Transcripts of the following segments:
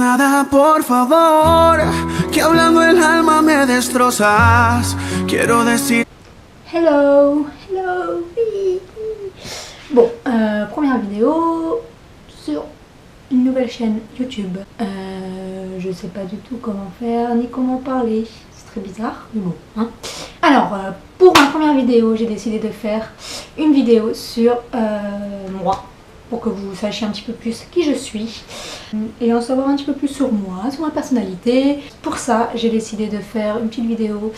nada, por favor, que hablando el alma me destrozas. Quiero decir. Hello, hello. Bon, première vidéo sur une nouvelle chaîne YouTube. Je sais pas du tout comment faire ni comment parler. C'est très bizarre, mais bon. Hein. Alors, pour ma première vidéo, j'ai décidé de faire une vidéo sur moi. Pour que vous sachiez un petit peu plus qui je suis et en savoir un petit peu plus sur moi, sur ma personnalité. Pour ça, j'ai décidé de faire une petite vidéo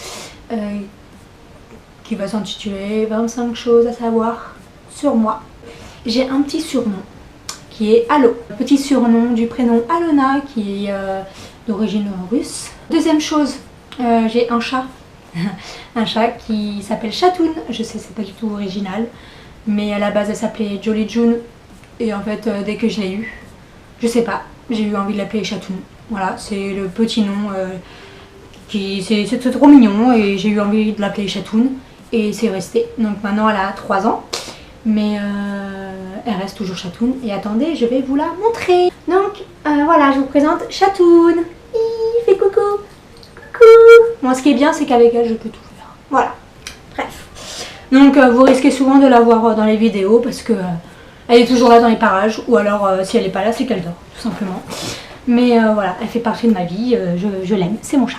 qui va s'intituler 25 choses à savoir sur moi. J'ai un petit surnom qui est Allo, petit surnom du prénom Alona qui est d'origine russe. Deuxième chose, j'ai un chat, un chat qui s'appelle Chatoun. Je sais, c'est pas du tout original, mais à la base elle s'appelait Jolly June. Et en fait, dès que je l'ai eu, je sais pas, j'ai eu envie de l'appeler Chatoun. Voilà, c'est le petit nom c'est trop mignon et j'ai eu envie de l'appeler Chatoun. Et c'est resté. Donc maintenant, elle a 3 ans. Mais elle reste toujours Chatoun. Et attendez, je vais vous la montrer. Donc voilà, je vous présente Chatoun. Hi, fais coucou. Coucou. Bon, ce qui est bien, c'est qu'avec elle, je peux tout faire. Voilà. Bref. Donc vous risquez souvent de la voir dans les vidéos parce que... elle est toujours là dans les parages, ou alors si elle n'est pas là, c'est qu'elle dort, tout simplement. Mais voilà, elle fait partie de ma vie, je l'aime, c'est mon chat.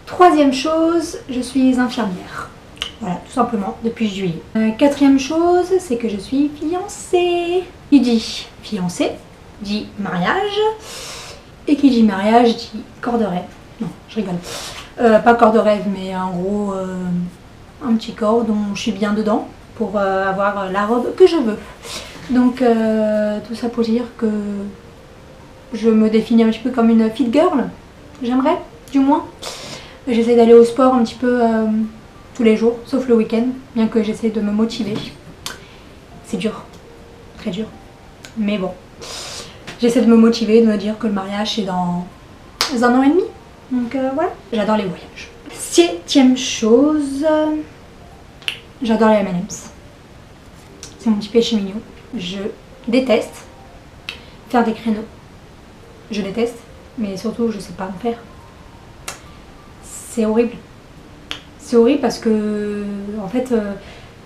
Troisième chose, je suis infirmière. Voilà, tout simplement, depuis juillet. Quatrième chose, c'est que je suis fiancée. Qui dit fiancée, dit mariage. Et qui dit mariage, dit corps de rêve. Non, je rigole. Pas corps de rêve, mais en gros, un petit corps dont je suis bien dedans. Pour avoir la robe que je veux. Donc tout ça pour dire que je me définis un petit peu comme une fit girl. J'aimerais, du moins. J'essaie d'aller au sport un petit peu tous les jours, sauf le week-end, bien que j'essaie de me motiver. C'est dur, très dur. Mais bon, j'essaie de me motiver, de me dire que le mariage c'est dans 1 an et demi. Donc voilà, j'adore les voyages. 7e chose... j'adore les M&M's. C'est mon petit péché mignon. Je déteste faire des créneaux. Je déteste, mais surtout je sais pas en faire. C'est horrible. C'est horrible parce que, en fait,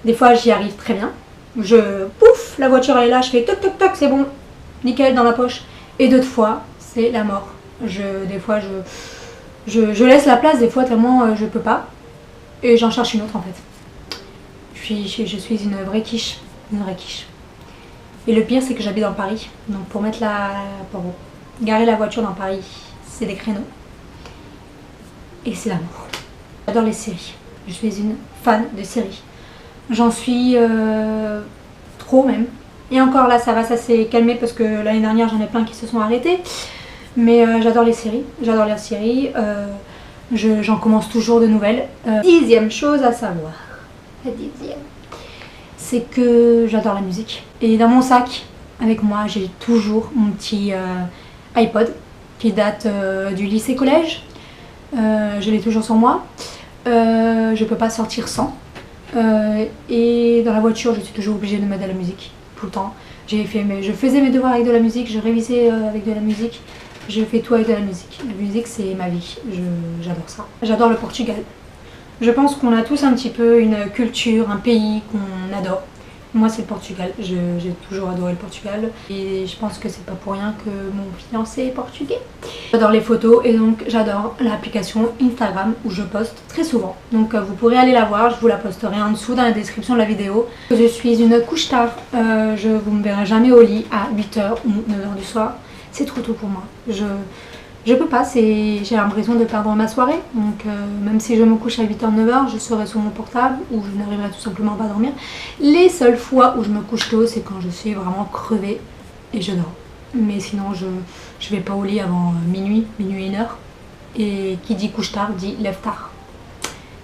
des fois j'y arrive très bien. Pouf, la voiture elle est là, je fais toc toc toc, c'est bon, nickel dans la poche. Et d'autres fois, c'est la mort. Des fois je laisse la place, des fois tellement je peux pas. Et j'en cherche une autre en fait. Je suis une vraie quiche, Et le pire, c'est que j'habite dans Paris. Donc pour garer la voiture dans Paris, c'est des créneaux. Et c'est l'amour. J'adore les séries. Je suis une fan de séries. J'en suis trop même. Et encore là, ça va, ça s'est calmé parce que l'année dernière, j'en ai plein qui se sont arrêtés. Mais j'adore les séries. J'adore les séries. J'en commence toujours de nouvelles. 10e chose à savoir. La 10e, c'est que j'adore la musique. Et dans mon sac, avec moi, j'ai toujours mon petit iPod qui date du lycée-collège. Je l'ai toujours sur moi. Je peux pas sortir sans. Et dans la voiture, je suis toujours obligée de mettre de la musique, tout le temps. Je faisais mes devoirs avec de la musique, je révisais avec de la musique. Je fais tout avec de la musique. La musique, c'est ma vie. J'adore ça. J'adore le Portugal. Je pense qu'on a tous un petit peu une culture, un pays qu'on adore. Moi, c'est le Portugal. J'ai toujours adoré le Portugal. Et je pense que c'est pas pour rien que mon fiancé est portugais. J'adore les photos et donc j'adore l'application Instagram où je poste très souvent. Donc vous pourrez aller la voir, je vous la posterai en dessous dans la description de la vidéo. Je suis une couche tard. Vous me verrez jamais au lit à 8h ou 9h du soir. C'est trop tôt pour moi. Je peux pas, j'ai l'impression de perdre ma soirée. Donc même si je me couche à 8h, 9h, je serai sur mon portable ou je n'arriverai tout simplement pas à dormir. Les seules fois où je me couche tôt, c'est quand je suis vraiment crevée et je dors. Mais sinon, je vais pas au lit avant minuit, 1h. Et qui dit couche tard, dit lève tard.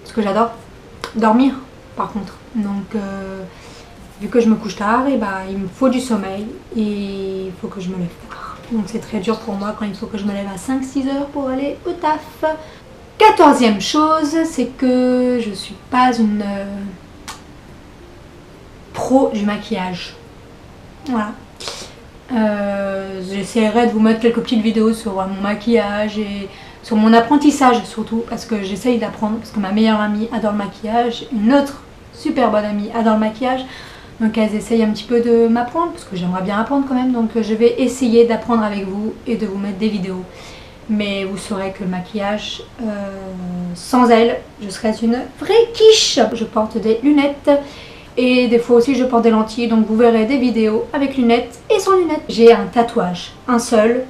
Parce que j'adore dormir, par contre. Donc vu que je me couche tard, et bah, il me faut du sommeil et il faut que je me lève tard. Donc c'est très dur pour moi quand il faut que je me lève à 5-6 heures pour aller au taf. 14e chose, c'est que je suis pas une pro du maquillage. Voilà. J'essaierai de vous mettre quelques petites vidéos sur mon maquillage et sur mon apprentissage surtout, parce que j'essaye d'apprendre, parce que ma meilleure amie adore le maquillage, une autre super bonne amie adore le maquillage, donc elles essayent un petit peu de m'apprendre, parce que j'aimerais bien apprendre quand même, donc je vais essayer d'apprendre avec vous et de vous mettre des vidéos. Mais vous saurez que le maquillage, sans elle, je serais une vraie quiche. Je porte des lunettes et des fois aussi je porte des lentilles, donc vous verrez des vidéos avec lunettes et sans lunettes. J'ai un tatouage, un seul.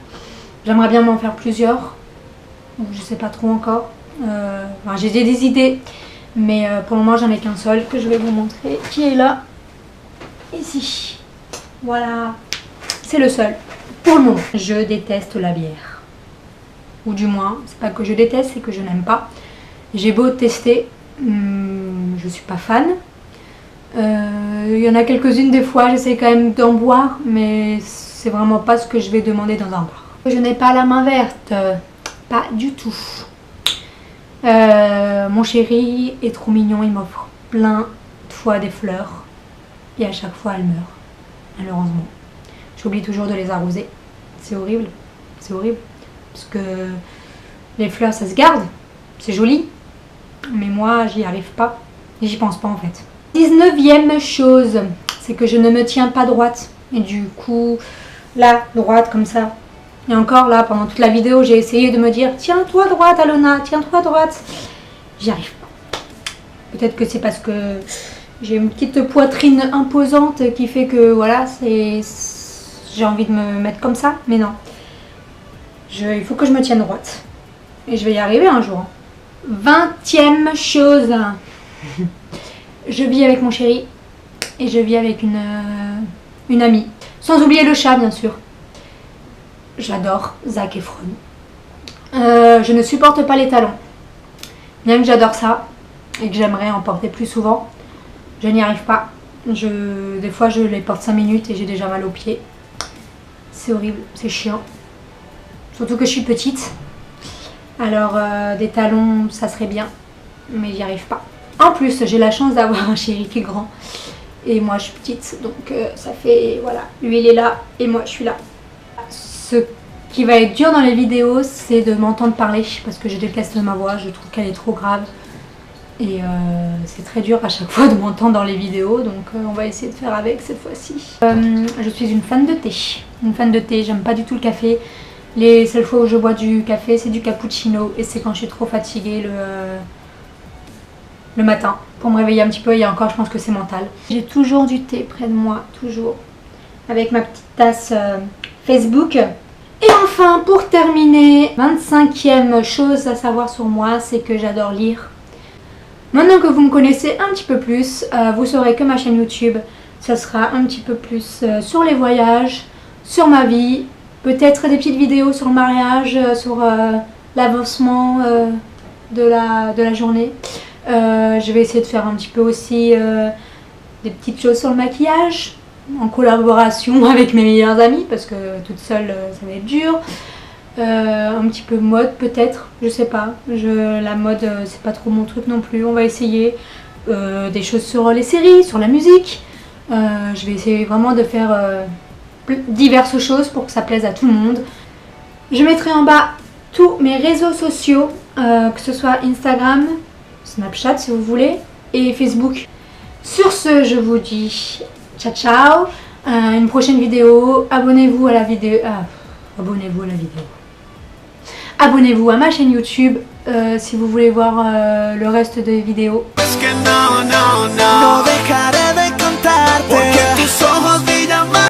J'aimerais bien m'en faire plusieurs, donc je sais pas trop encore. Enfin, j'ai des idées, mais pour le moment j'en ai qu'un seul que je vais vous montrer, qui est là, ici. Voilà, c'est le seul pour le moment. Je déteste la bière. Ou du moins, c'est pas que je déteste, c'est que je n'aime pas. J'ai beau tester, je suis pas fan. Il y en a quelques-unes des fois, j'essaie quand même d'en boire, mais c'est vraiment pas ce que je vais demander dans un bar. Je n'ai pas la main verte, pas du tout. Mon chéri est trop mignon, il m'offre plein de fois des fleurs. Et à chaque fois, elle meurt, malheureusement. J'oublie toujours de les arroser. C'est horrible, c'est horrible. Parce que les fleurs ça se garde, c'est joli, mais moi j'y arrive pas, et j'y pense pas en fait. 19e chose, c'est que je ne me tiens pas droite, et du coup, là, droite comme ça, et encore là, pendant toute la vidéo, j'ai essayé de me dire « Tiens-toi droite Alona, tiens-toi droite !» J'y arrive pas. Peut-être que c'est parce que j'ai une petite poitrine imposante qui fait que voilà, j'ai envie de me mettre comme ça, mais non. Il faut que je me tienne droite. Et je vais y arriver un jour. 20e chose. Je vis avec mon chéri. Et je vis avec une amie. Sans oublier le chat, bien sûr. J'adore Zac Efron. Je ne supporte pas les talons. Bien que j'adore ça. Et que j'aimerais en porter plus souvent. Je n'y arrive pas. Des fois, je les porte 5 minutes et j'ai déjà mal aux pieds. C'est horrible. C'est chiant. Surtout que je suis petite, alors des talons ça serait bien, mais j'y arrive pas. En plus j'ai la chance d'avoir un chéri qui est grand et moi je suis petite, donc ça fait, voilà, lui il est là et moi je suis là. Ce qui va être dur dans les vidéos, c'est de m'entendre parler, parce que je déteste ma voix, je trouve qu'elle est trop grave. Et c'est très dur à chaque fois de m'entendre dans les vidéos, donc on va essayer de faire avec cette fois-ci. Je suis une fan de thé, j'aime pas du tout le café. Les seules fois où je bois du café, c'est du cappuccino et c'est quand je suis trop fatiguée le matin pour me réveiller un petit peu, et encore je pense que c'est mental. J'ai toujours du thé près de moi, toujours, avec ma petite tasse Facebook. Et enfin, pour terminer, 25e chose à savoir sur moi, c'est que j'adore lire. Maintenant que vous me connaissez un petit peu plus, vous saurez que ma chaîne YouTube, ça sera un petit peu plus sur les voyages, sur ma vie, peut-être des petites vidéos sur le mariage, sur l'avancement de la journée. Je vais essayer de faire un petit peu aussi des petites choses sur le maquillage, en collaboration avec mes meilleures amies, parce que toute seule ça va être dur. Un petit peu mode peut-être, je sais pas. La mode c'est pas trop mon truc non plus, on va essayer. Des choses sur les séries, sur la musique. Je vais essayer vraiment de faire diverses choses pour que ça plaise à tout le monde. Je mettrai en bas tous mes réseaux sociaux, que ce soit Instagram, Snapchat si vous voulez, et Facebook. Sur ce, je vous dis ciao ciao, une prochaine vidéo, abonnez-vous à la vidéo, abonnez-vous à ma chaîne YouTube si vous voulez voir le reste des vidéos. Es que no dejaré